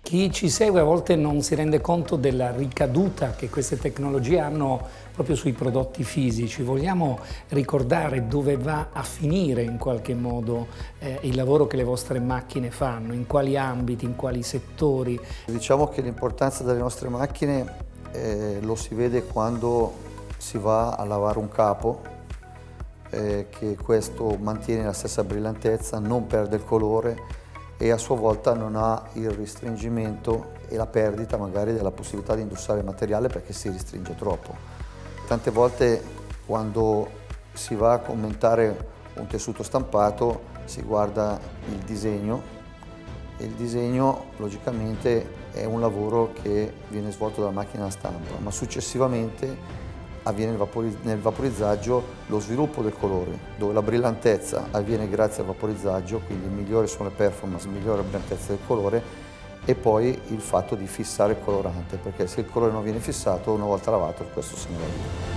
Chi ci segue a volte non si rende conto della ricaduta che queste tecnologie hanno proprio sui prodotti fisici. Vogliamo ricordare dove va a finire in qualche modo il lavoro che le vostre macchine fanno, in quali ambiti, in quali settori? Diciamo che l'importanza delle nostre macchine lo si vede quando si va a lavare un capo, che questo mantiene la stessa brillantezza, non perde il colore e a sua volta non ha il restringimento e la perdita magari della possibilità di indossare il materiale perché si restringe troppo. Tante volte quando si va a commentare un tessuto stampato si guarda il disegno e il disegno logicamente è un lavoro che viene svolto dalla macchina da stampa, ma successivamente avviene nel vaporizzaggio lo sviluppo del colore, dove la brillantezza avviene grazie al vaporizzaggio, quindi migliori sono le performance, migliore la brillantezza del colore, e poi il fatto di fissare il colorante, perché se il colore non viene fissato una volta lavato questo se ne va via.